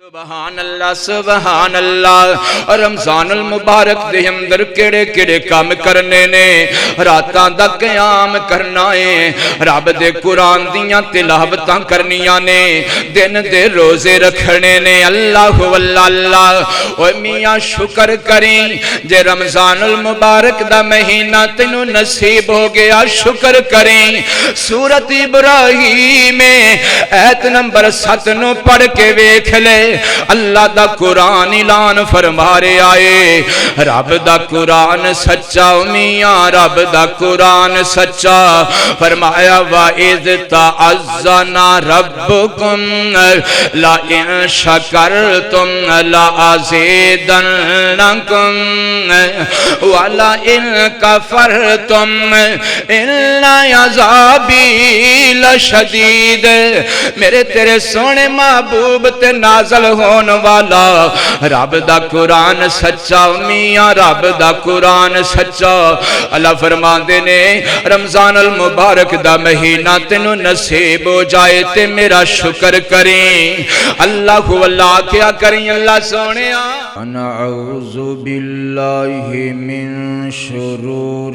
سبحان اللہ سبحان اللہ رمضان المبارک دے اندر کڑے کڑے کام کرنے نے راتاں دا قیام کرنا ہے رب دے قرآن دیاں تلاوتاں کرنیاں نے دن دے روزے رکھنے نے اللہ واللہ اللہ اوہ میاں شکر کریں جے رمضان المبارک دا مہینہ تینوں نصیب ہو گیا شکر کریں سورت ابراہیم ایت نمبر 7 نو پڑھ کے ویکھ لے اللہ دا قرآن اعلان فرما رہے آئے رب دا قرآن سچا میاں رب دا قرآن سچا فرمایا وَإِذْ تَعَزَّنَا رَبُّكُمْ لَئِن شَكَرْتُمْ لَأَزِيدَنَّكُمْ وَلَئِن كَفَرْتُمْ إِنَّ عَذَابِي لَشَدِيدٌ میرے تیرے سونے محبوب تے نازل ہون والا رب دا قرآن سچا میاں رب دا قرآن سچا اللہ فرماندے نے رمضان المبارک دا مہینہ تینوں نصیب ہو جائے تے میرا شکر کریں اللہ واللہ کیا کریں اللہ سونے انا اعوذ باللہ من شرور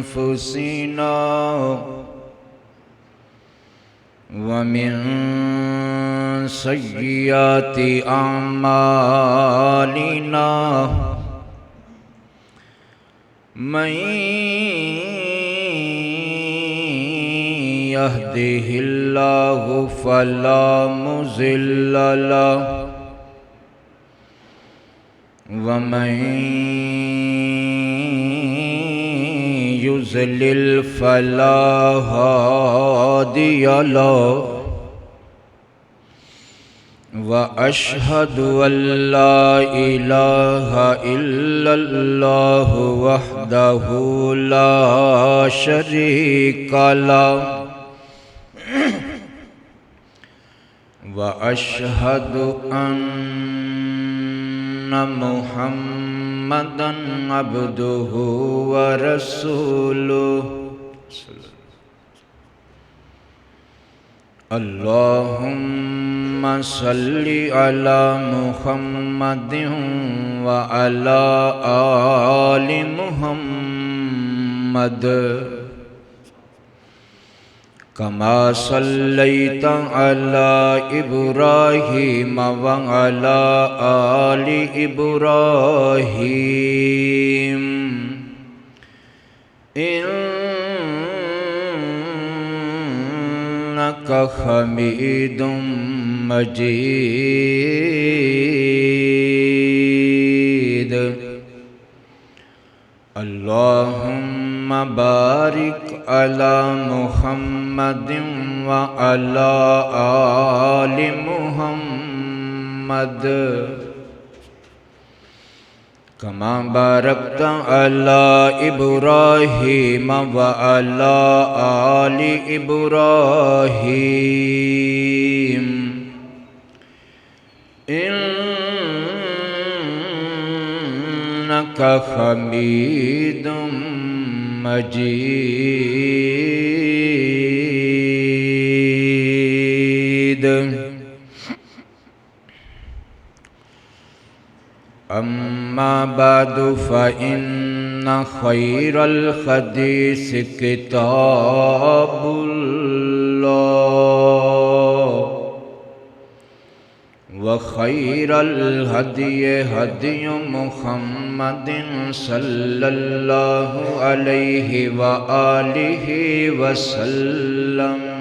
انفسنا ومن سيئات أعمالنا من يهده الله فلا مضل له ومن يضلل فلا هادي له وأشهد أن لا إله إلا الله وحده لا شريك له وأشهد أن محمدًا عبده ورسوله اللهم صل على محمد وعلى آل محمد كما صليت على إبراهيم وعلى آل إبراهيم إنك حميد مجيد اللهم بارك على محمد وعلى آل محمد كما باركت على إبراهيم وعلى آل إبراهيم إنك حميد مجيد أما بعد فإن خير الحديث كتاب الله وخير الهدي هدي محمد صلى الله عليه وآله وسلم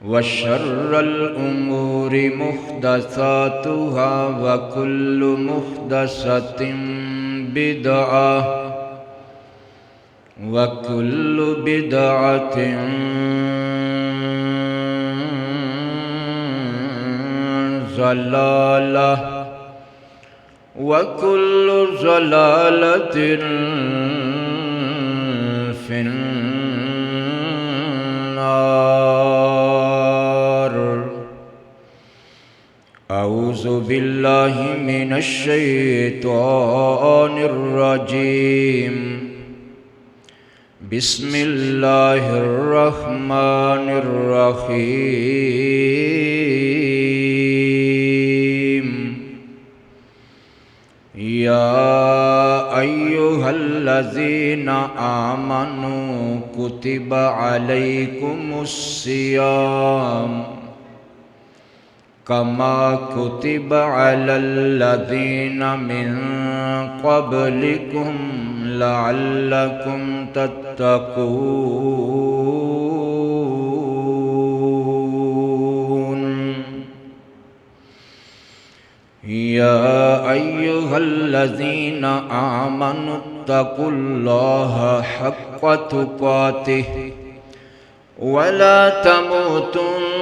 وشر الأمور محدثاتها وكل محدثة بدعة وكل بدعة ضلالة وكل ضلالة في النار أعوذ بالله من الشيطان الرجيم بسم اللہ الرحمن الرحیم یا ایھا الذین آمنوا کتب علیکم الصیام کما کتب علی الذین من قبلکم لعلکم تتقون یا ایھا الذین آمنوا اتقوا اللہ حق تقاتہ ولا تموتن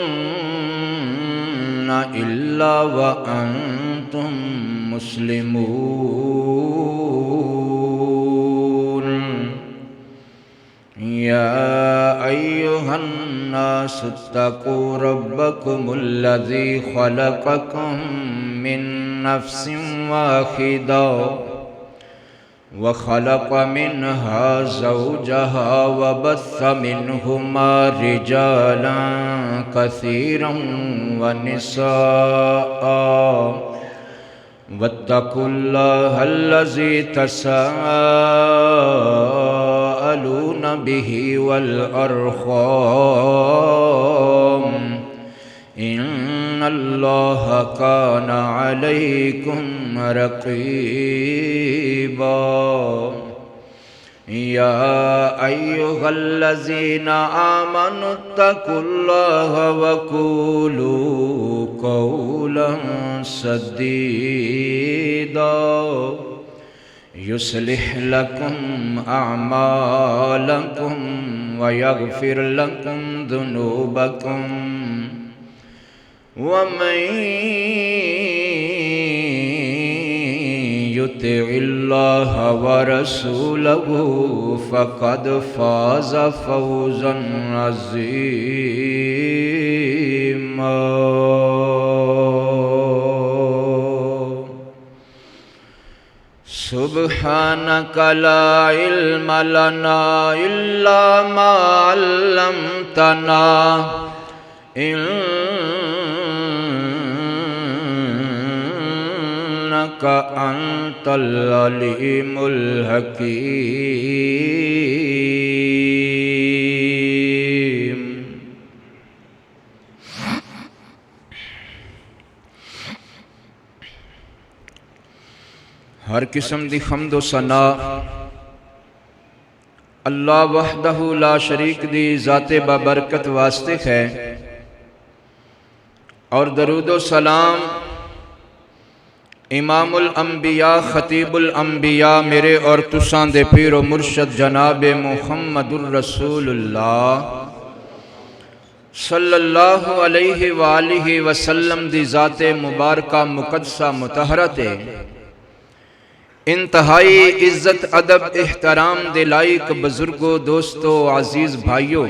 الا وانتم مسلمون یا ایھا الناس اتقوا ربکم الذی خلقکم من نفس واحدہ وخلق منها زوجها وبث منهما رجالا كثيرا ونساء واتقوا الله الذي تساءلون به والأرحام ان اللہ کان علیکم رقیبا یا ایھا الذین آمنوا اتقوا اللہ وقولوا قولا سدیدا یصلح لکم اعمالکم ویغفر لکم ذنوبکم ومن يطع الله ورسوله فقد فاز فوزا عظيما سبحانك لا علم لنا إلا ما علمتنا إنك أنت العليم الحكيم ہر قسم دی حمد و ثنا اللہ وحدہ لا شریک دی ذات بابرکت واسطے ہے اور درود و سلام امام الانبیاء خطیب الانبیاء میرے اور تساں دے پیر و مرشد جناب محمد الرسول اللہ صلی اللہ علیہ وآلہ وسلم دی ذات مبارکہ مقدسہ مطہرت انتہائی عزت ادب احترام دے لائق بزرگوں دوستوں عزیز بھائیوں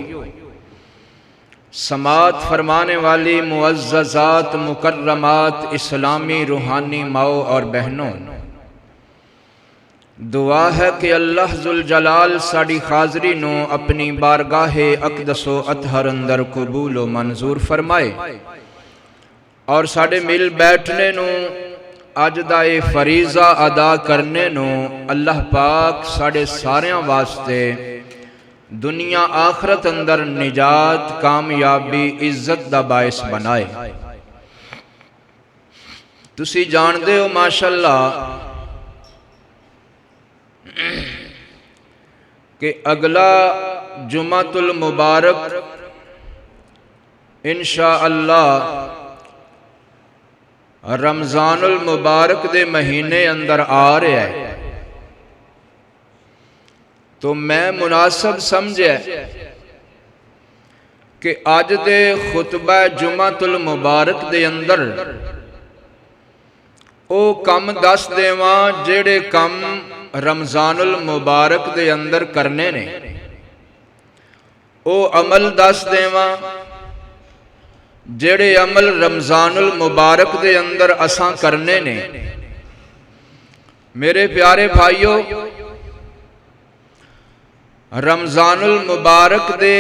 سماعت فرمانے والی معززات مکرمات اسلامی روحانی ماؤں اور بہنوں دعا ہے کہ اللہ ذوالجلال ساڑی حاضری نو اپنی بارگاہ اقدس و اطہر اندر قبول و منظور فرمائے اور ساڑے مل بیٹھنے نو اج دا فریضہ ادا کرنے نو اللہ پاک ساڑے ساریاں واسطے دنیا آخرت اندر نجات کامیابی عزت دا باعث بنائے تسی جان دے ہو ماشاءاللہ کہ اگلا جمعۃ المبارک انشاءاللہ رمضان المبارک دے مہینے اندر آ رہے ہیں تو میں مناسب سمجھے کہ آج دے خطبہ جمعۃ المبارک دے اندر او کم دس دیواں جڑے کم رمضان المبارک دے اندر کرنے نے او عمل دس دیواں جڑے عمل رمضان المبارک دے اندر اساں کرنے نے میرے پیارے بھائیو رمضان المبارک دے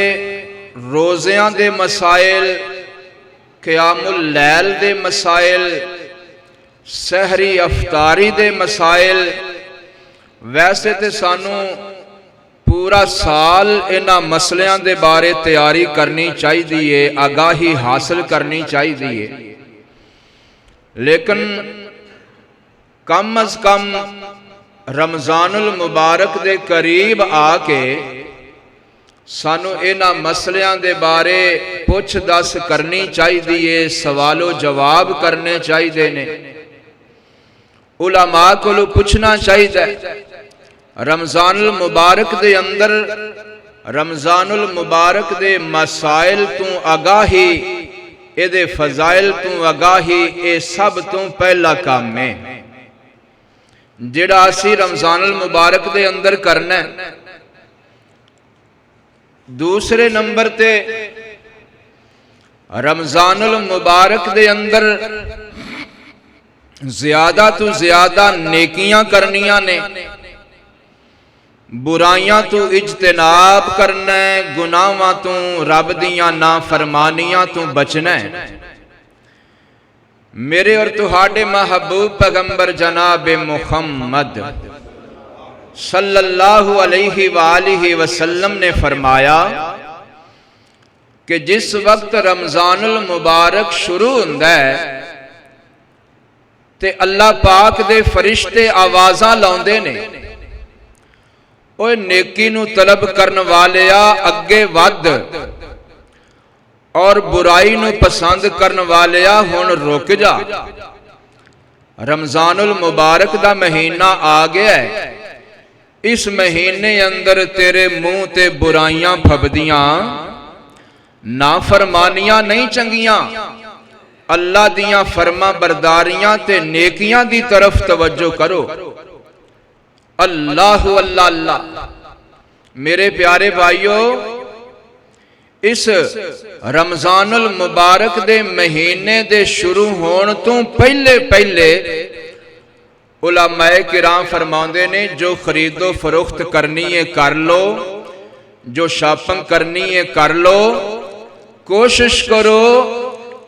روزیاں دے مسائل، قیام اللیل دے مسائل، سحری افطاری دے مسائل، ویسے تے سانو پورا سال انہاں مسئلیاں دے بارے تیاری کرنی چاہیے، آگاہی حاصل کرنی چاہیے، لیکن کم از کم رمضان المبارک دے قریب آ کے سانو انہاں مسئلیاں دے بارے پوچھ دس کرنی چاہیے، سوال و جواب کرنے چاہیے نے، علماء کو پوچھنا چاہیے۔ رمضان المبارک دے اندر رمضان المبارک دے مسائل تو آگاہی، اے دے فضائل تو آگاہی، اے سب تو پہلا کام ہے جڑا اسی رمضان المبارک دے اندر کرنا ہے۔ دوسرے نمبر تے رمضان المبارک دے اندر زیادہ تو زیادہ نیکیاں کرنیاں نے، برائیاں تو اجتناب کرنا ہے، گناہاں تو رب دیاں نافرمانیاں تو بچنا ہے۔ میرے اور تہاڈے محبوب پیغمبر جناب محمد صلی اللہ علیہ وآلہ وسلم نے فرمایا کہ جس وقت رمضان المبارک شروع ہوندا ہے تے اللہ پاک دے فرشتے آوازاں لاؤندے نے، اوے نیکی نو طلب کرن والیا اگے ود، اور برائی نو پسند کرن والیا ہن رک جا، رمضان المبارک دا مہینہ آ گیا ہے، اس مہینے اندر تیرے منہ تے برائیاں پھبدیاں، نافرمانیاں نہیں چنگیاں، اللہ دیاں فرما برداریاں تے نیکیاں دی طرف توجہ کرو۔ اللہ اللہ اللہ۔ میرے پیارے بھائیو، اس رمضان المبارک دے مہینے دے شروع ہون تو پہلے پہلے علماء کرام فرماندے نے جو خرید و فروخت کرنی ہے کر لو، جو شاپنگ کرنی ہے کر لو، کوشش کرو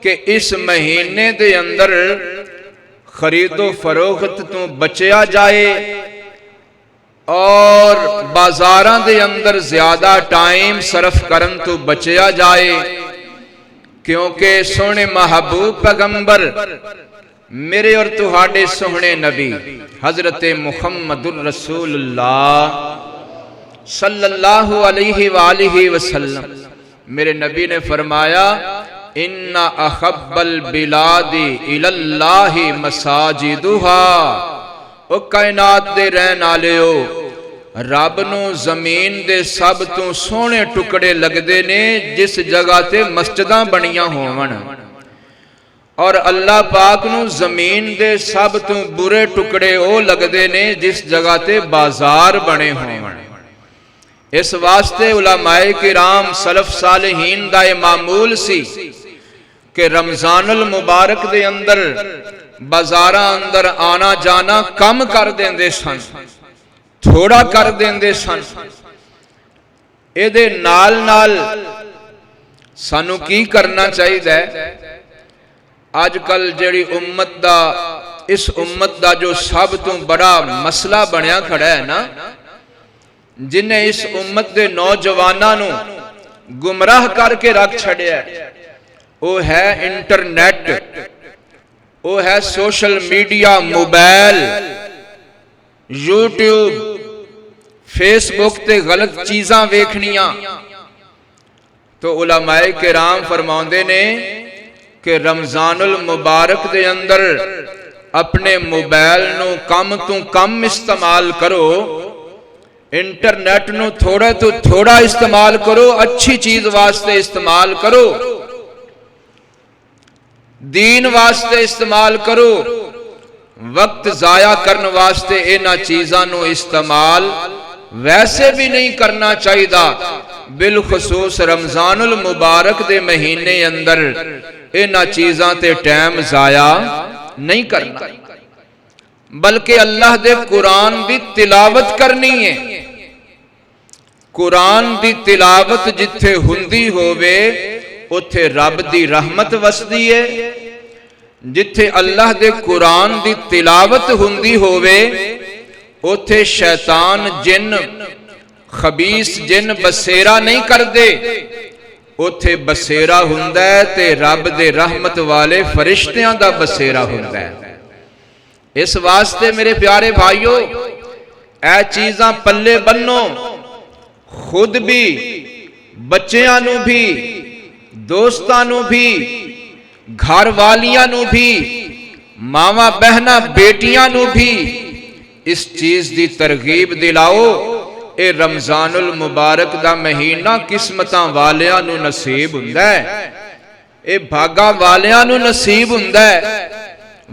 کہ اس مہینے دے اندر خرید و فروخت تو بچیا جائے اور بازاراں دے اندر زیادہ ٹائم صرف کرن تو بچیا جائے، کیونکہ سونے محبوب پیغمبر میرے اور تہاڈے سونے نبی حضرت محمد الرسول اللہ صلی اللہ علیہ وآلہ وسلم، میرے نبی نے فرمایا ان احب البلاد الی اللہ مساجدہا، او کائنات دے رہن آلیو، رب نو زمین دے سب تو سونے ٹکڑے لگدے نے جس جگہ تے مسجداں بنیاں ہون، اور اللہ پاک نو زمین دے سب تو برے ٹکڑے او لگدے نے جس جگہ تے بازار بنے ہون۔ اس واسطے علماء کرام سلف صالحین دا معمول سی کہ رمضان المبارک دے اندر بازاراں اندر آنا جانا کم کر دیندے سن، تھوڑا کر دیندے سن۔ اے دے نال نال سانو کی کرنا چاہیے؟ آج کل جڑی امت دا، اس امت دا جو سب تو بڑا مسئلہ بنیا کھڑا ہے نا، جنہیں اس امت دے نوجواناں نو گمراہ کر کے رکھ چھڑیا ہے، وہ ہے انٹرنیٹ، وہ ہے social media, mobile, YouTube, Facebook تے غلط چیزاں ویکھنیاں۔ تو علماء کرام فرماندے نے کہ رمضان المبارک دے اندر اپنے موبائل نو کم تو کم استعمال کرو، انٹرنیٹ نو تھوڑا تو تھوڑا استعمال کرو، اچھی چیز واسطے استعمال کرو، دین واسطے استعمال کرو، وقت ضائع کرنے واسطے اینا چیزاں نو استعمال ویسے بھی نہیں کرنا چاہیے، بالخصوص رمضان المبارک دے مہینے اندر اینا چیزاں تے ٹائم ضائع نہیں کرنا، بلکہ اللہ دے قرآن دی تلاوت کرنی ہے، قرآن دی تلاوت جتھے ہندی ہووے اتھے رب دی رحمت وسدی ہے، جتھے اللہ دے قرآن دی تلاوت ہندی ہووے اتھے شیطان جن خبیث جن بسیرا نہیں کر دے، اتھے بسیرا ہوندا ہے تے رب دے رحمت والے فرشتیاں دا بسیرا ہوندا ہے۔ اس واسطے میرے پیارے بھائیو اے چیزاں پلے بنو، خود بھی بچیاں نو بھی دوستاں نو بھی گھر والیاں نو بھی ماواں بہناں بیٹیاں نو بھی اس چیز دی ترغیب دلاؤ، اے رمضان المبارک دا مہینہ قسمتاں والیاں نو نصیب ہوندا ہے، اے بھاگا والیاں نو نصیب ہوندا ہے،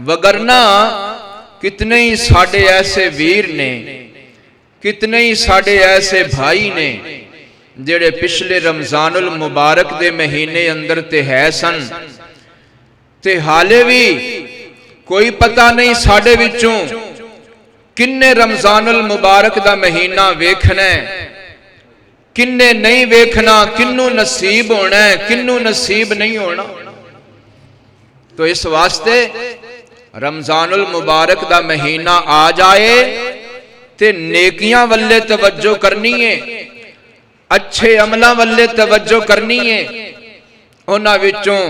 وگرنہ کتنے ہی ساڈے ایسے ویر نے، کتنے ہی ساڈے ایسے بھائی نے جڑے پچھلے رمضان المبارک دے مہینے اندر تے ہے سن تے حالے بھی کوئی پتہ نہیں ساڈے وچوں کنے رمضان المبارک دا مہینہ ویکھنا ہے، کنے نہیں ویکھنا، کنوں نصیب ہونا ہے، کنوں نصیب نہیں ہونا۔ تو اس واسطے رمضان المبارک دا مہینہ آ جائے تے نیکیاں والے توجہ کرنی ہے، اچھے عملاں والے توجہ کرنی ہے۔ انہاں وچوں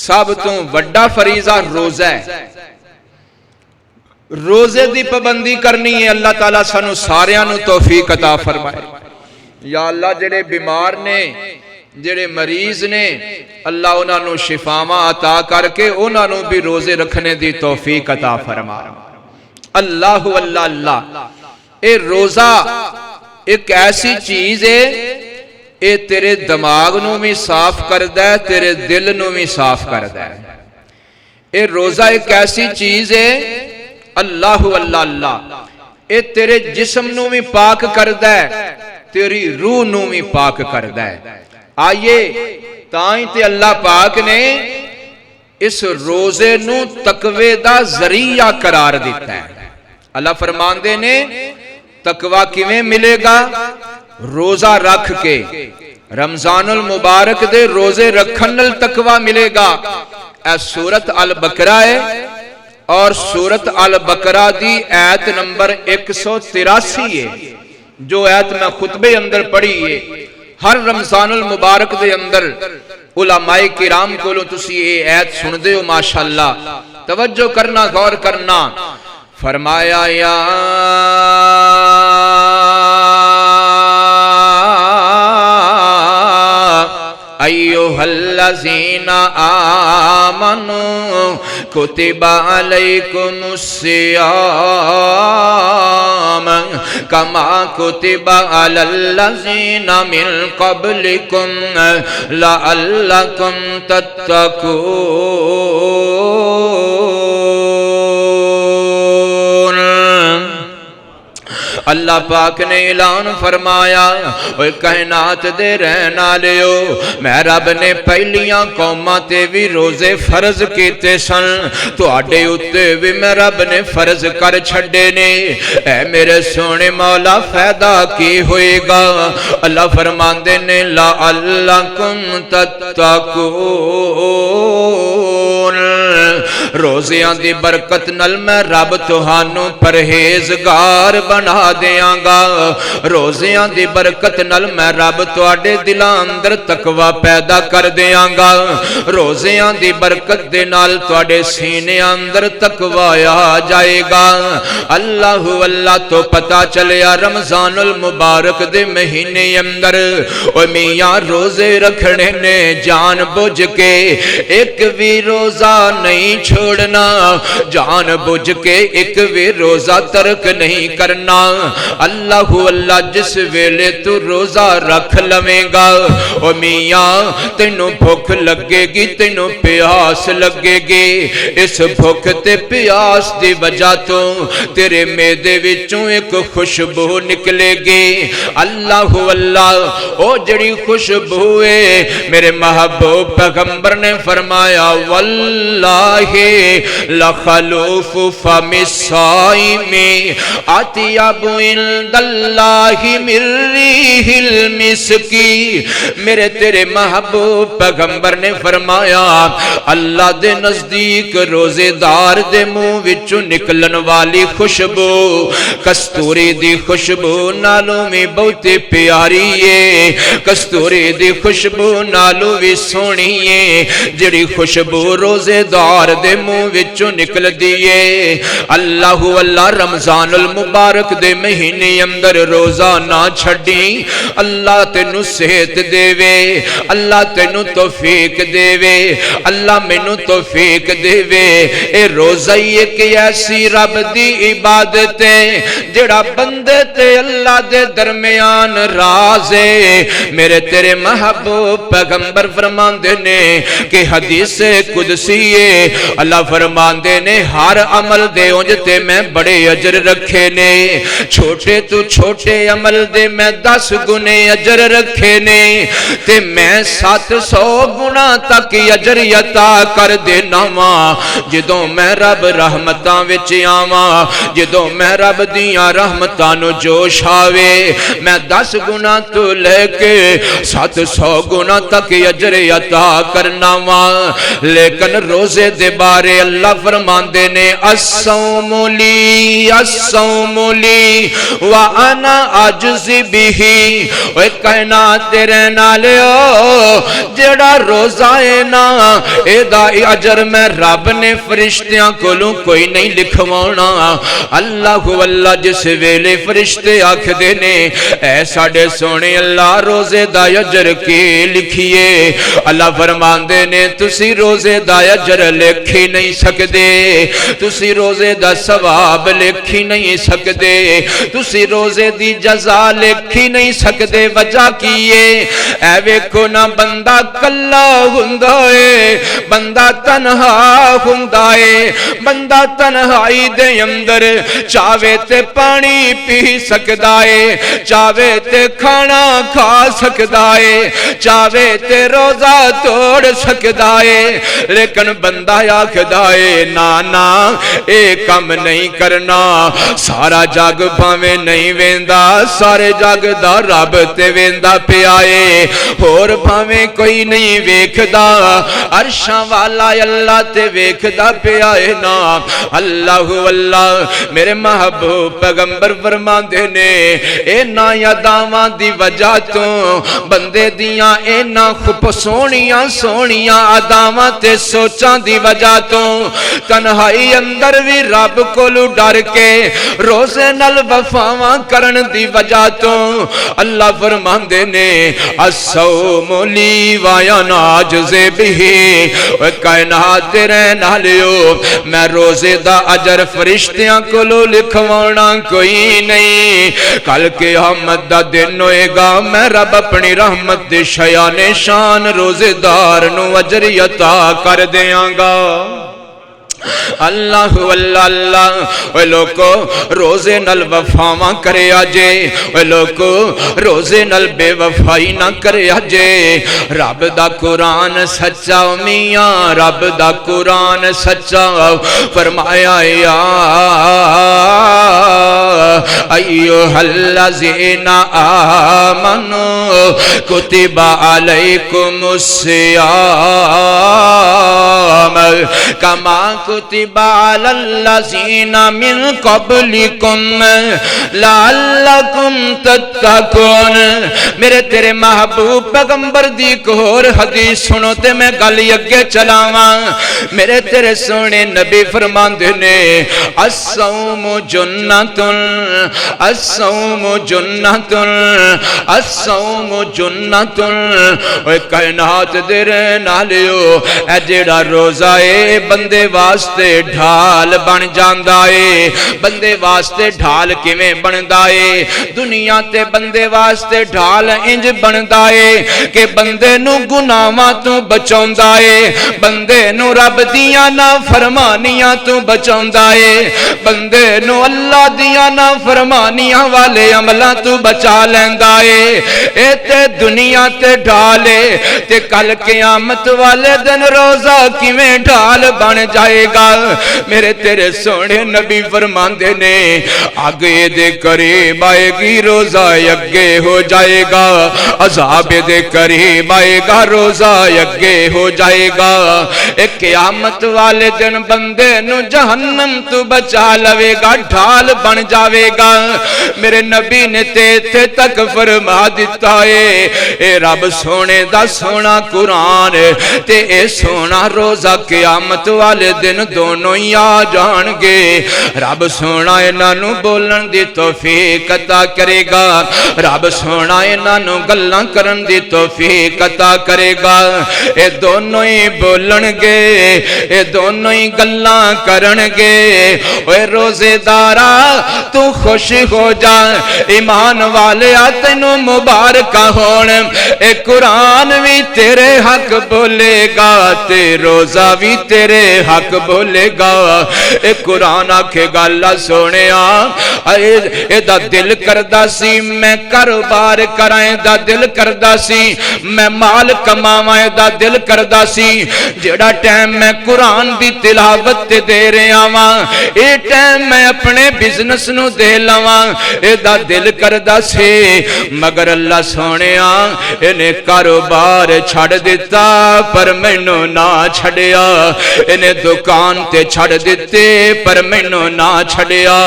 سب تو وڈا فریضہ روزہ ہے، روزے دی پابندی کرنی ہے۔ اللہ تعالیٰ سانو ساریاں نو توفیق عطا فرمائے۔ یا اللہ جڑے بیمار نے، جڑے مریض نے، اللہ انہاں نو شفاواں عطا کر کے انہاں نو بھی روزے رکھنے دی توفیق عطا فرما۔ اللہ اللہ اللہ، اے روزہ ایک ایسی چیز ہے، اے تیرے دماغ نو بھی صاف کردہ ہے، تیرے دل نو بھی صاف کردہ ہے۔ اے روزہ ایک ایسی چیز ہے، اللہ اللہ اللہ، اے تیرے جسم نو بھی پاک کردہ ہے، تیری روح نو بھی پاک کردہ ہے۔ آئیے تائیں تے اللہ پاک نے اس روزے نو تقوی دا ذریعہ قرار دیتا ہے۔ اللہ فرماندے نے تقوی کیویں ملے گا؟ روزہ رکھ کے، رمضان المبارک دے روزے رکھن نال تقوی ملے گا۔ اے سورت البقرہ ہے اور سورت البقرہ دی آیت نمبر 183 ہے، جو آیت میں خطبے اندر پڑھی ہے۔ ہر رمضان المبارک دے اندر علماء کرام کولوں تسی یہ آیت سن دے ہو، ماشاءاللہ توجہ کرنا، غور کرنا۔ فرمایا یا ایوہ الذین آمنوا کتب علیکم الصیام کما کتب علی الذین من قبلکم لعلکم تتقون۔ اللہ پاک نے اعلان فرمایا، اوہ کائنات دے رہن والےو، میں رب نے پہلیاں قوماں تے بھی روزے فرض کیتے سن، تواڈے اُتے بھی میں رب نے فرض کر چھڈے نے۔ اے میرے سونے مولا فائدہ کی ہوئے گا؟ اللہ فرماندے نے لعلکم تتقون، روزیاں دی برکت نال میں رب تہانوں پرہیزگار بنا دیاں گا۔ روزیاں دی برکت نال میں رب تواڈے دلاں اندر تقوی پیدا کر دیاں گا۔ روزیاں دی برکت دے نال تواڈے سینے اندر تقوی آ جائے گا۔ اللہ اللہ تو پتہ چلیا رمضان المبارک دے مہینے اندر او میاں روزے رکھنے نے جان بوجھ کے، ایک بھی روزہ نہیں چھوڑنا، جان بوجھ کے ایک بھی روزہ ترک نہیں کرنا۔ اللہ اللہ جس ویلے تو روزہ رکھ لویں گا او میاں تینوں بھوک لگے گی، تینوں پیاس لگے گی، اس بھوک تے پیاس دی وجہ تو تیرے میدے وچوں ایک خوشبو نکلے گی۔ اللہ اللہ، او جڑی خوشبو ہے میرے محبوب پیغمبر نے فرمایا واللہ لخلوف فم الصائم اطیب عند اللہ من ریح المسک. میرے تیرے محبوب پیغمبر نے فرمایا اللہ دے نزدیک روزے دار دے منہ وچوں نکلن والی خوشبو کستوری دی خوشبو نالوں میں بہت پیاری ہے. کستوری دی خوشبو نالوں بھی سونی ہے جڑی خوشبو روزے دار دے منہ وچوں نکل دیئے. اللہ اللہ رمضان المبارک دے مہینے اندر روزہ نہ چھڑی. اللہ تینو صحت دے وے, اللہ تینو توفیق دے وے, اللہ مینو توفیق دے وے. اے روزہ ایک ایسی رب دی عبادت ہے جڑا بندے تے اللہ دے درمیان راز ہے. میرے تیرے محبوب پیغمبر فرماندے نے کہ حدیث قدسی ہے, اللہ فرماندے نے ہر عمل دے اونج تے میں بڑے اجر رکھے نے, چھوٹے تو چھوٹے عمل دے میں 10 گنے اجر رکھے نے, تے میں 700 گنا تک اجر عطا کر دینا وا جدوں میں رب رحمتاں وچ آواں. جدوں میں رب دیاں رحمتاں نو جوش آوے میں 10 گنا تو لے کے 700 گنا تک اجر عطا کرنا وا. لیکن روزے دے بارے اللہ فرماندے نے الصوم لی وانا اجزی بہ. اوے کائنات دے رہن والےو جڑا روزہ ہے نا اے دا اجر میں رب نے فرشتیاں کولوں کوئی نہیں لکھوانا. اللہ اللہ جس ویلے فرشتے آکھدے نے اے ساڈے سونے اللہ روزے دا اجر کی لکھیے, اللہ فرماندے نے تسی روزے دا اجر لکھی نہیں سکدے, تسی روزے دا ثواب لکھی نہیں سکدے, تسی روزے دی جزا لکھی نہیں سکدے. وجہ کیے اے ویکھو نا بندہ کلا ہوندا اے, بندہ تنہا ہوندا اے, بندہ تنہائی دے اندر چاہے تے پانی پی سکدا اے, چاہے تے کھانا کھا سکدا اے, چاہے تے روزہ توڑ سکدا اے. لیکن بندہ آکھدا اے نا نا اے کم نہیں کرنا. سارا جگ بھاویں نہیں ویندا, سارے جگ دا رب تے ویندا پیا اے, ہور بھاویں کوئی نہیں ویکھدا عرشاں والا اللہ تے ویکھدا پیا اے نا. اللہ اللہ میرے محبوب پیغمبر فرماندے نے اینا یاداواں دی وجہ تو بندے دیاں اینا خوب سونیاں سونیاں اداواں تے سوچاں دی وجہ تو تنہائی اندر بھی رب کولو ڈر کے روزے نال وفاواں کرن دی وجہ تو اللہ فرماندے نے الصوم لی وانا اجزی بہ. اے کائنات دے رہن والےو میں روزے دا اجر فرشتیاں کولو لکھوانا کوئی نہیں. کل قیامت دا دن ہوئے گا میں رب اپنی رحمت دے شایان شان روزے دار نو اجر عطا کر دیاں گا. اللہ اللہ اللہ. اے لوکو روزے نال وفاواں کرے آجے, اے لوکو روزے نال بے وفائی نہ کرے آجے. رب دا قرآن سچا میاں, رب دا قرآن سچا. فرمایا یا ایھا الذین آمنوا کتب علیکم الصیام کما کتب علی الذین من قبلکم لعلکم تتقون. میرے تیرے محبوب پیغمبر دی ایک اور حدیث سنو تے میں گلی اگے چلاواں. میرے تیرے سونے نبی فرماندے نے الصوم جنۃ, الصوم جنۃ, الصوم جنۃ. اوے کائنات دے رہن والےو اے جیڑا روزہ اے بندے واسطے ڈھال بن جاندا اے. بندے واسطے ڈھال کیویں بندا اے؟ دنیا تے بندے واسطے ڈھال انج بندا اے کہ بندے نو گناہاں تو بچاوندا اے, بندے نو رب دیاں نافرمانیاں تو بچاوندا اے, بندے نو اللہ دیاں فرمانیاں والے عملاں تو بچا لیندا اے اے تے دنیا تے ڈھالے تے کل قیامت والے دن روزہ کیویں ڈھال بن جائے گا میرے تیرے سونے نبی فرماندے نے آگے دے قریب آئے گی روزہ اگے ہو جائے گا عذاب دے قریب آئے گا روزہ اگے ہو جائے گا ایک قیامت والے دن بندے نو جہنم تو بچا لوے گا ڈھال بن جاوے گا میرے نبی نے تے تک فرما دیتا ہے اے رب سونے دا سونا قرآن تے اے سونا روزہ قیامت والے دن دونوں ہی آ جان گے رب سونا انہاں نو بولن دی توفیق عطا کرے گا رب سونا انہاں نو گلاں کرن دی توفیق عطا کرے گا اے دونوں ہی بولن گے اے دونوں ہی گلاں کرن گے اوے روزے دارا تو خوش ہو جا ایمان والے تینوں مبارک ہون اے قرآن بھی تیرے حق بولے گا تے روزہ بھی تیرے حق بولے گا اے قرآن آکھے گا اللہ سونے اے دا دل کردہ سی میں کاروبار کرائیں دا دل کردہ سی میں مال کماوائیں دا دل کردہ سی جڑا ٹائم میں قرآن دی تلاوت تے دے رہا ہاں اے ٹائم میں اپنے بزنس نو دے لواں اے دا دل کردہ سی مگر اللہ سونے انہیں کاروبار چھڑ دیتا پر مینوں نہ چھڑیا انہیں دکان تے چھڑ دیتے پر مینوں نہ چھڑیا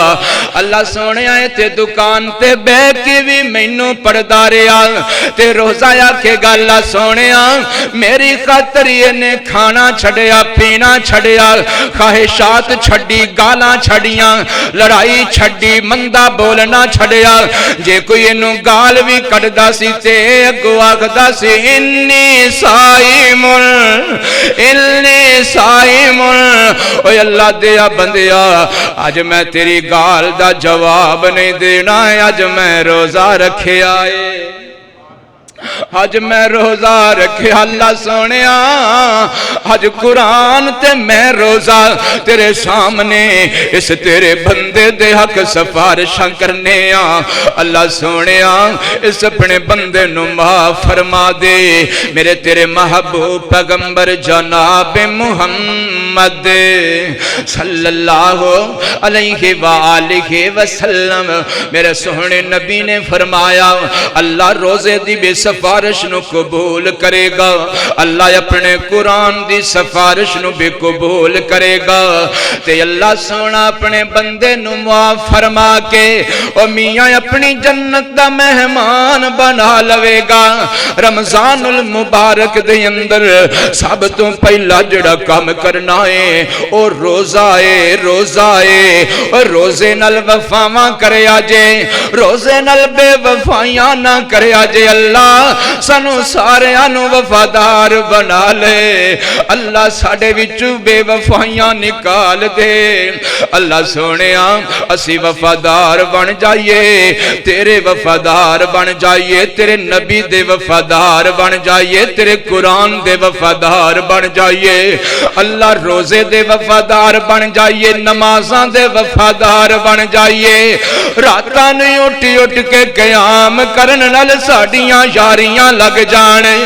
اللہ سونے آئے تے دکان تے بے کے بھی مینوں پڑھدا رہیا تے روزہ آکھے گا اللہ سونے میری خاطر انہیں کھانا چھڑیا پینا چھڑیا خواہشات چھڑی گالاں چھڑیاں لڑائی چھڑی مندہ بولنا چھڑیا جے کوئی انہوں گال بھی کٹدا سی تے اگو آکھدا سی انی سائمن اوے اللہ دیا بندیا آج میں تیری گال دا جواب نہیں دینا ہے آج میں روزہ رکھے آئے آج میں روزہ رکھے اللہ سونے آج قرآن تے میں روزہ تیرے سامنے اس تیرے بندے دے حق سفارشاں کرنے اللہ سونے اس اپنے بندے نو معاف فرما دے میرے تیرے محبوب پیغمبر جناب محمد صلی اللہ علیہ وآلہ وسلم میرے سونے نبی نے فرمایا اللہ روزے دی بے سفارش نو قبول کرے گا اللہ اپنے قرآن دی سفارش نو بھی قبول کرے گا تے اللہ سونا اپنے بندے نو معاف فرما کے او میاں اپنی جنت دا مہمان بنا لوے گا رمضان المبارک دے اندر سب تو پہلا جڑا کام کرنا ہے او روزہ ہے اور روزے نال وفاواں کرے آجے روزے نال بے وفائیاں نہ کرے آجے اللہ سانو سارے آنو وفادار بنا لے اللہ ساڑے وچو بے وفائیاں نکال دے اللہ سونے اسی وفادار بن جائیے تیرے وفادار بن جائیے تیرے نبی دے وفادار بن جائیے تیرے قرآن دے وفادار بن جائیے اللہ روزے دے وفادار بن جائیے نمازاں دے وفادار بن جائیے راتاں نہیں اٹھ کے قیام کرن نال ساڑیاں یاریاں لگ جانے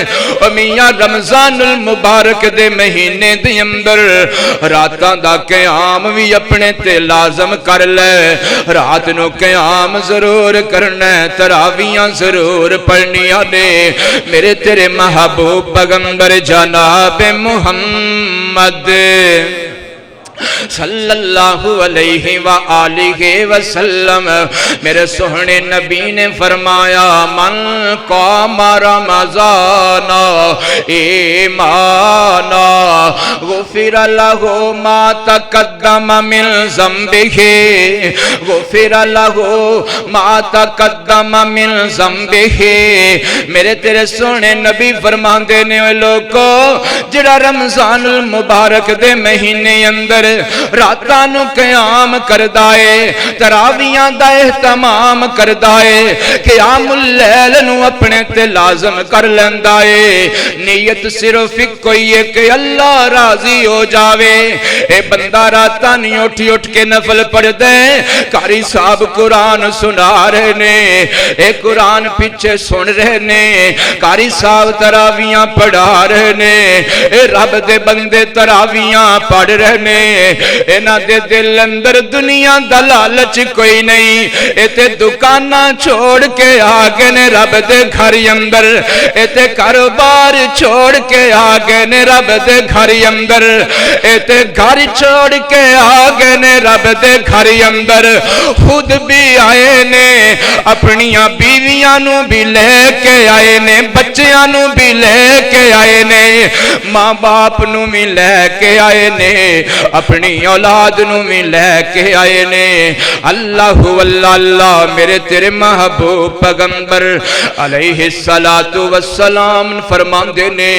میاں رمضان المبارک دے مہینے دے اندر راتاں دا قیام بھی اپنے تے لازم کر لے رات نو قیام ضرور کرنا تراویاں ضرور پڑھنیاں نے میرے تیرے محبوب پیغمبر جناب محمد صلی اللہ علیہ وآلہ وسلم میرے سہنے نبی نے فرمایا من قام رمضان ایمانا غفر له ما تقدم من ذنبه غفر له ما تقدم من ذنبه میرے تیرے سونے نبی فرماندے نے لوگو جڑا رمضان المبارک دے مہینے اندر راتاں نو قیام کردا ہے تراویحاں دا اہتمام کردا ہے قیام اللیل نو اپنے تے لازم کر لیندا ہے نیت صرف کوئی ہے کہ اللہ راضی ہو جاوے اے بندہ راتاں نہیں اٹھ کے نفل پڑھ دے قاری صاحب قرآن سنا رہے نے اے قرآن پیچھے سن رہے نے قاری صاحب تراویحاں پڑھا رہے نے اے رب دے بندے تراویحاں پڑھ رہے نے انہاں دے دل اندر دنیا دا لالچ کوئی نہیں اے تے دکاناں چھوڑ کے آگے نے رب دے گھر اندر اے تے کاروبار چھوڑ کے آگے نے رب دے گھر اندر اے تے گھر چھوڑ کے آگے نے رب دے گھر اندر خود بھی آئے نے اپنیاں بیویاں نو بھی لے کے آئے نے بچیاں نو بھی لے کے آئے نے ماں باپ نو بھی لے کے آئے نے اپنی اولاد نو بھی لے کے آئے نے اللہ اللہ میرے تیرے محبوب پیغمبر علیہ السلام فرماندے نے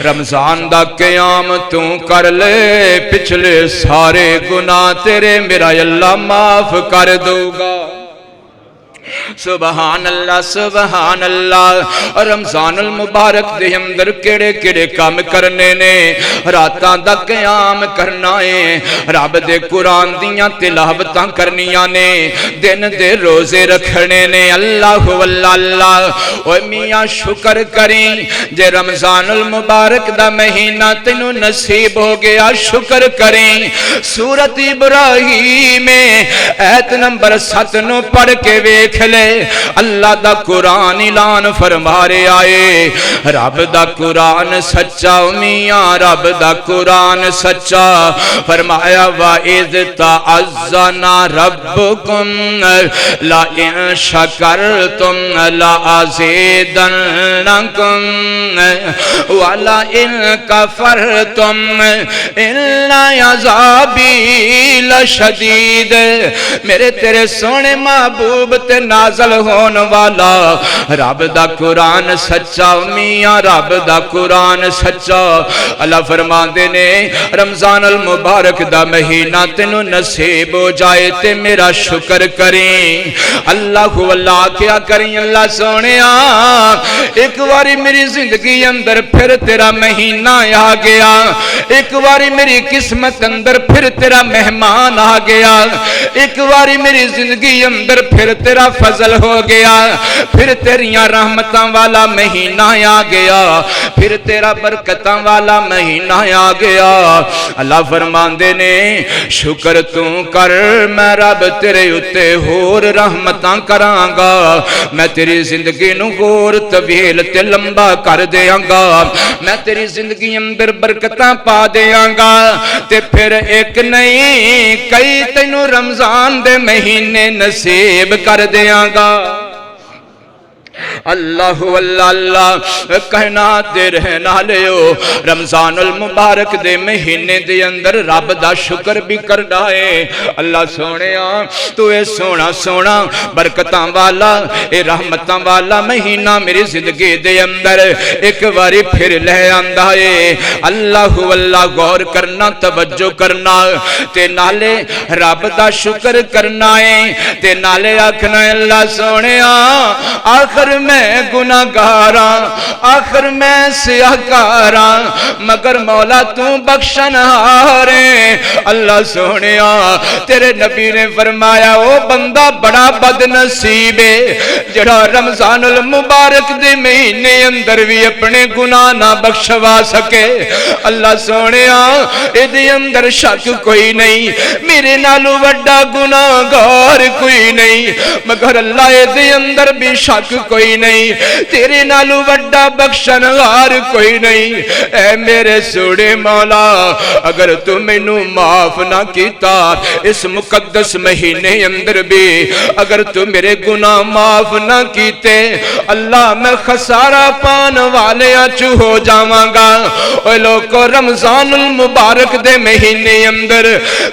رمضان دا قیام تو کر لے پچھلے سارے گناہ تیرے میرا اللہ معاف کر دو گا سبحان اللہ رمضان المبارک دے اندر کیڑے کیڑے کام کرنے نے راتاں دا قیام کرنا ہے رب دے قرآن دیاں تلاوتاں کرنیاں نے دن دے روزے رکھنے نے اللہ اللہ اوے میاں شکر کریں جے رمضان المبارک دا مہینہ تینوں نصیب ہو گیا شکر کریں سورۃ ابراہیم ایت نمبر 7 نو پڑھ کے ویکھ لے اللہ دا قرآن اعلان فرما رہے آئے رب دا قرآن سچا میاں رب دا قرآن سچا فرمایا وَإِذْ تَعَزَّنَ رَبُّكُمْ لَئِن شَكَرْتُمْ لَأَزِيدَنَّكُمْ وَلَئِن كَفَرْتُمْ إِنَّ عَذَابِي لَشَدِيدٌ میرے تیرے سونے محبوب تے نازل ہون والا رب دا قرآن سچا میاں رب دا قرآن سچا اللہ فرماندے نے رمضان المبارک دا مہینہ تینوں نصیب ہو جائے تے میرا شکر کریں اللہ اللہ کیا کریں اللہ سونیا ایک واری میری زندگی اندر پھر تیرا مہینہ آ گیا ایک واری میری قسمت اندر پھر تیرا مہمان آ گیا ایک واری میری زندگی اندر پھر تیرا فضل ہو گیا پھر تیریاں رحمتاں والا مہینہ آ گیا پھر تیرا برکتاں والا مہینہ آ گیا اللہ فرماندے نے شکر تو کر میں رب تیرے اتے ہور رحمتاں کراں گا میں تیری زندگی نو غور طویل تے لمبا کر دیاں گا میں تیری زندگی اندر برکتاں پا دیاں گا تے پھر ایک نہیں کئی تینوں رمضان دے مہینے نصیب کر دیاں گا اللہ اللہ کائنات دے رہنا لیو رمضان المبارک دے مہینے دے اندر رب دا شکر بھی کرنا ہے اللہ سونیا تو اے سونا سونا برکتاں والا اے رحمتاں والا مہینہ میری زندگی دے اندر ایک باری پھر لے آندا ہے اللہ اللہ غور کرنا توجہ کرنا تے نالے رب دا شکر کرنا ہے تے نالے آکھنا اللہ سونیا آخر میں گناہگاراں آخر میں سیاہکاراں مگر مولا تو بخشن ہارے اللہ سونیا تیرے نبی نے فرمایا او بندہ بڑا بد نصیب ہے جڑا رمضان المبارک دے مہینے اندر بھی اپنے گناہ نہ بخشوا سکے اللہ سونیا ادھے اندر شک کوئی نہیں میرے نالو وڈا گناہگار کوئی نہیں مگر اللہ ادھے اندر بھی شک کوئی نہیں تیرے نالو وڈا بخشنہار کوئی نہیں اے میرے سوڑے مولا اگر تو مینوں معاف نہ کیتا اس مقدس مہینے اندر بھی اگر تو میرے گناہ معاف نہ کیتے اللہ میں خسارہ پان والے چو ہو جاواں گا اے لوگو رمضان المبارک دے مہینے اندر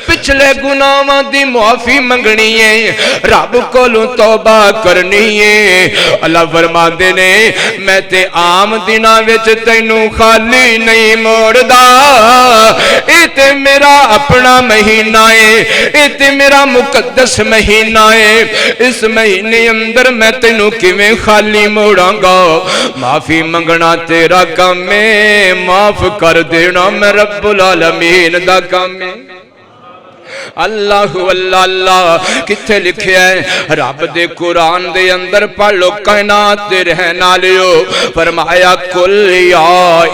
پچھلے گناہاں دی معافی منگنی ہے رب کولوں توبہ کرنی ہے اللہ فرماندے نے میں تے عام دناں وچ تینوں خالی نہیں موڑدا، اے تے میرا اپنا مہینہ ہے، اے تے میرا مقدس مہینہ ہے، اس مہینے اندر میں تینوں کیویں خالی موڑاں گا؟ معافی منگنا تیرا کام ہے، معاف کر دینا میں رب العالمین دا کام ہے۔ اللہ اللہ اللہ کتھے لکھے ہے؟ رب دے قرآن دے اندر پڑھ لو، کائنات دے رہن والیو، فرمایا کل یا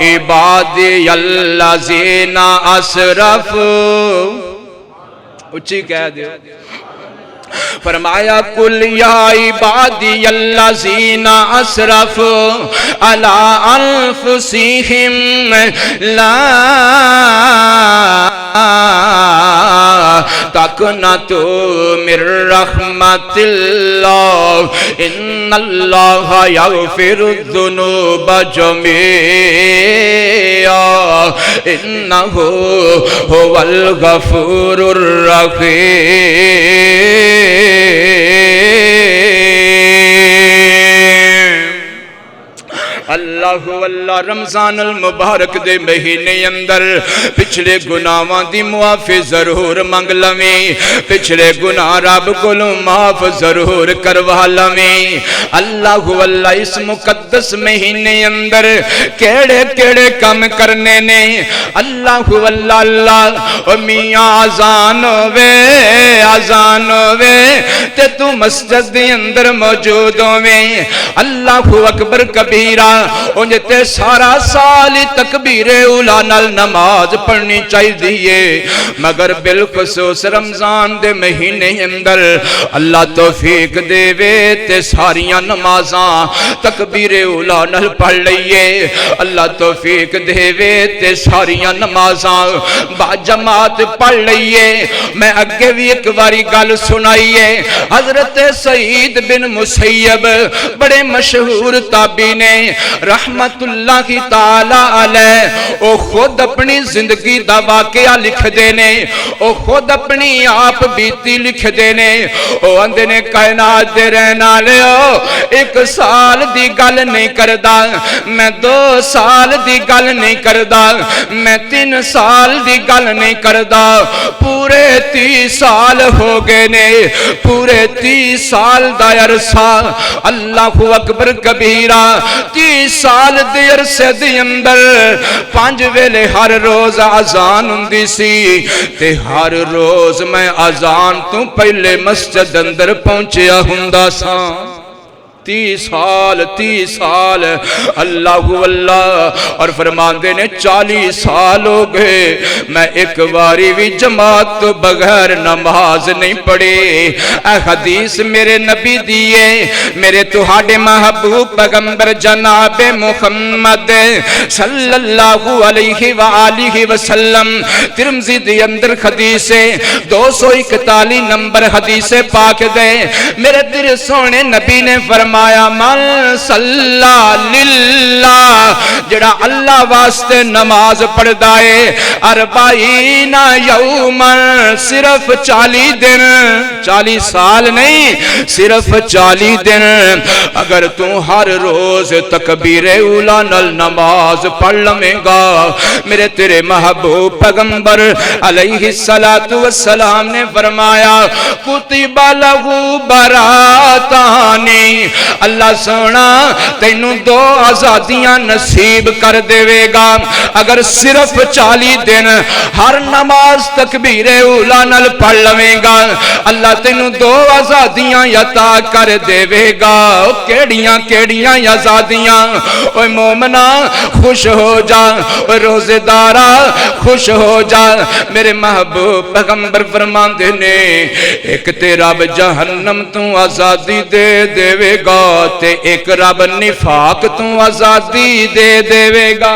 عبادی الذین اسرفوا، اچھی کہہ دیو، فرمایا کل یا عبادی الذین اسرفوا علی انفسہم لا تقنطوا من رحمت اللہ ان اللہ یغفر الذنوب جميعا انہ هو الغفور الرحیم۔ اللہ اللہ رمضان المبارک دے مہینے اندر پچھلے گناہاں دی معافی ضرور منگ لویں، پچھلے گناہ رب کولوں معاف ضرور کروا لویں۔ اللہ اللہ اس مقدس مہینے اندر کیڑے کیڑے کم کرنے نے؟ اللہ اللہ اللہ او میاں اذان ہوے، اذان ہوے تے تو مسجد دے اندر موجود ہوویں، اللہ اکبر کبیرہ، انجھے تے سارا سال تکبیر اولا نال نماز پڑھنی چاہی دیئے، مگر بالخصوص رمضان دے مہینے اندر اللہ توفیق دے وے تے ساریاں نمازاں تکبیر اولا نال پڑھ لئیے، اللہ توفیق دے وے تے ساریاں نمازاں با جماعت پڑھ لئیے۔ میں اگے بھی ایک باری گل سنائیے، حضرت سعید بن مسیب بڑے مشہور تابعی نے رحمت اللہ کی تعالی علیہ، او خود اپنی زندگی دا واقعہ لکھ دینے، او خود اپنی آپ بیتی لکھ دینے، او اندے نے کائنات دے رہنا لے او ایک سال دی گل نہیں کردہ، میں 2 سال دی گل نہیں کردہ، میں 3 سال دی گل نہیں کردہ، پورے 30 سال ہو گئے نے، پورے 30 سال دا عرصہ، اللہ اکبر کبیرہ، 30 سال دے عرصے دے اندر 5 ویلے ہر روز اذان ہوندی سی، تے ہر روز میں اذان تو پہلے مسجد اندر پہنچیا ہوندا ساں۔ 30 سال اللہ اللہ، اور فرماندے نے 40 سال ہو گئے میں ایک باری بھی جماعت تو بغیر نماز نہیں پڑھی۔ اے حدیث میرے نبی دیئے، میرے تہاڈے محبوب پیغمبر جناب محمد صلی اللہ علیہ وآلہ وسلم، ترمذی دی اندر حدیث 241 نمبر حدیث پاک دے، میرے تیرے سونے نبی نے فرمایا من صلی للہ، جڑا اللہ واسطے نماز پڑھ دائے 40 یوما، صرف 40 دن، 40 سال نہیں، صرف 40 دن، اگر تو ہر روز تکبیر اولا نال نماز پڑھ لمیں گا، میرے تیرے محبوب پیغمبر علیہ السلام نے فرمایا کتب لہو براتانی، اللہ سونا تینوں 2 آزادیاں نصیب کر دے گا، اگر صرف 40 دن ہر نماز تکبیر اولا نال پڑھ لویں گا، اللہ تینوں 2 آزادیاں عطا کر دے گا۔ کیڑیاں کیڑیاں آزادیاں؟ اوے مومنا خوش ہو جا، اوے روزے دارا خوش ہو جا، میرے محبوب پیغمبر فرماندے نے ایک تے رب جہنم تو آزادی دے گا، تے ایک رب نفاق تو آزادی دے گا۔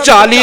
40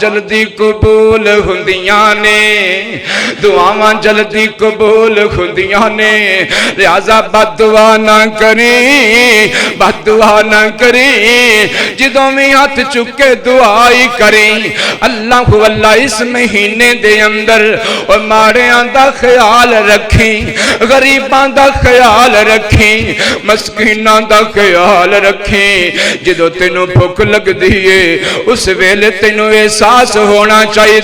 جلدی قبول ہوندیاں نے دعاواں جلدی قبول ہوندیاں نے لہذا بد دعا نہ کریں بد دعا نہ کریں جدوں میں ہاتھ چکے دعائی کریں اللہ واللہ اس مہینے دے اندر اور ماڑیاں دا خیال رکھیں غریباں دا خیال رکھیں مسکیناں دا خیال رکھیں جدو تینوں بھوک لگ دیئے اس ویلے تینوں احساس ہونا چاہیے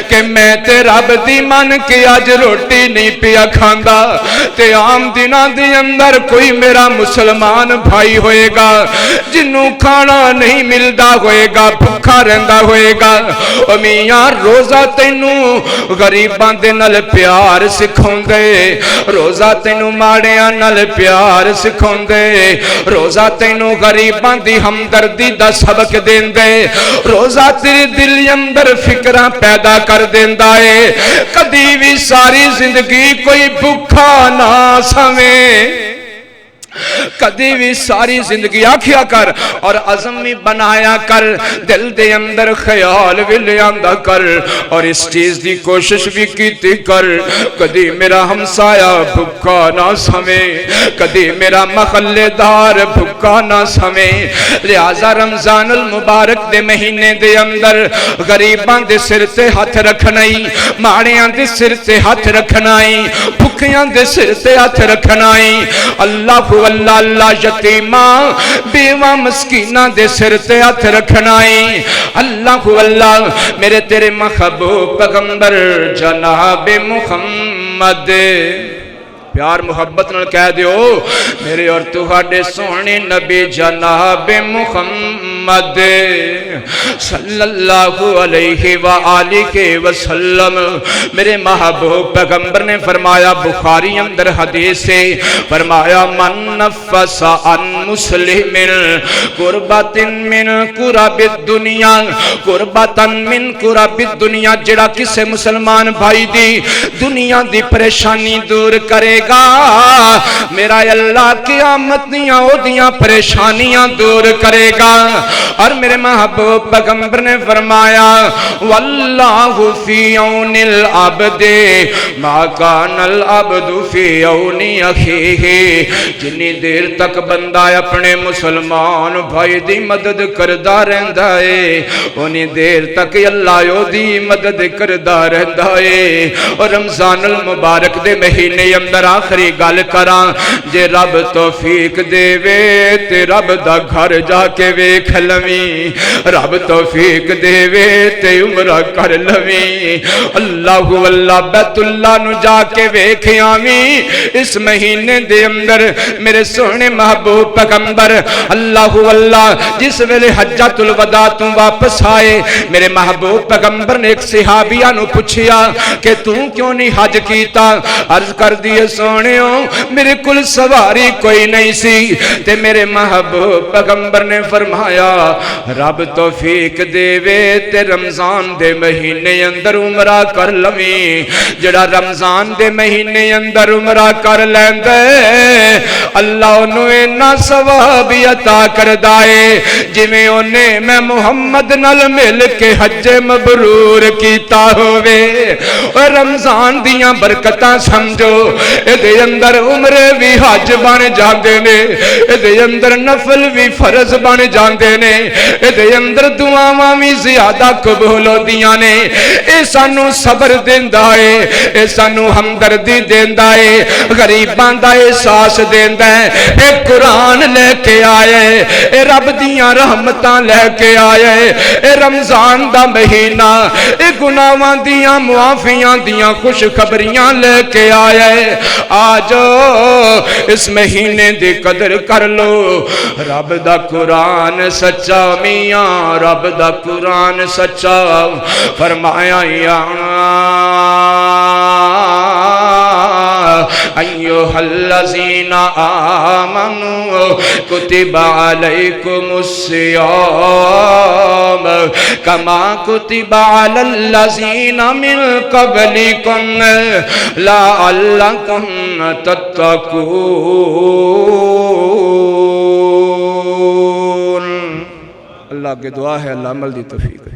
کہ میں تے رب دی من کے آج روٹی نہیں پیا کھاندا تے عام دنوں دے اندر کوئی میرا مسلمان بھائی ہوئے گا جنوں کھانا نہیں ملدا ہوئے گا بھوکا رہندا ہوئے گا او میاں روزہ تینوں غریباں دے نال پیار سکھاوندے روزہ تینوں ماڑیاں نال پیار سکھاوندے روزہ تینوں غریباں دی ہمدردی دا سبق دیندے روزہ تیرے دل اندر فکراں پیدا کر دیندا ہے کدی بھی ساری زندگی کوئی بھوکا نہ سویں کدی بھی ساری زندگی آکھیا کر اور عزم بھی بنایا کر دل دے اندر خیال بھی لیاندہ کر اور اس چیز دی کوشش بھی کیتی کر کدی میرا ہمسایہ بھوکا نہ سویں کدی میرا محلے دار بھوکا نہ سویں لہذا رمضان المبارک دے مہینے دے اندر غریباں دے سر تے ہاتھ رکھنائی ماڑیاں دے سر تے ہاتھ رکھنائی بھوکیاں دے سر تے ہاتھ رکھنائی اللہ اللہ اللہ یتیماں بیوہ مسکینہ دے سر تے ہاتھ رکھنائی اللہ اللہ میرے تیرے محبوب پیغمبر جناب محمد پیار محبت نال کہہ دیو میرے اور تہاڈے سونے نبی جناب محمد صلی اللہ علیہ وآلہ وسلم میرے محبوب پیغمبر نے فرمایا بخاری اندر حدیث سے فرمایا من نفس عن مسلم قربت من قرب الدنیا قربت من قرب الدنیا جڑا کسے مسلمان بھائی دی دنیا دی پریشانی دور کرے گا میرا اللہ قیامت دیاں او دیاں پریشانیاں دور کرے گا اور میرے محبوب پیغمبر نے فرمایا واللہ فی عون العبد ما کان العبد فی عون اخیہ جنی دیر تک بندہ اپنے مسلمان بھائی دی مدد کردہ رہندا ہے انہی دیر تک اللہ او دی مدد کردہ رہندا ہے اور رمضان المبارک دے مہینے اندر آخری گل کراں جے رب توفیق دے وے تے رب دا گھر جا کے ویکھ لویں رب توفیق دے وے تے عمرہ کر لویں اللہ اللہ بیت اللہ نو جا کے ویکھ آویں اس مہینے دے اندر میرے سونے محبوب پیغمبر اللہ اللہ جس ویلے حجۃ الوداع تو واپس آئے میرے محبوب پیغمبر نے ایک صحابیہ نو پوچھیا کہ تو کیوں نہیں حج کیتا عرض کر دیے سونےوں میرے کل سواری کوئی نہیں سی تے میرے محبوب پیغمبر نے فرمایا رب توفیق دے وے تے رمضان دے مہینے اندر عمرہ کر لویں جڑا رمضان دے مہینے اندر عمرہ کر لیندے اللہ انہوں اینا ثواب عطا کر دائے جویں انہیں میں محمد نال مل کے حج مبرور کیتا ہوئے اور رمضان دیاں برکتاں سمجھو دے اندر عمرے بھی حج بن جاندے نے دے اندر نفل بھی فرض بن جاندے نے دے اندر دعاواں بھی زیادہ قبول ہوندیاں نے اے سانو صبر دیندا ہے اے سانو ہمدردی دیندا ہے غریباں دا احساس دیندا ہے اے قرآن لے کے آئے اے رب دیاں رحمتاں لے کے آئے اے رمضان دا مہینہ اے گناہاں دیاں معافیاں دیاں خوشخبریاں لے کے آئے آجو اس مہینے دی قدر کر لو رب دا قرآن سچا میاں رب دا قرآن سچا فرمایا یا ایوہ الذین آمنوا کتب علیکم الصیام کما کتب علی الذین من قبلکم لعلکم تتقون اللہ کی دعا ہے اللہ عمل دی توفیق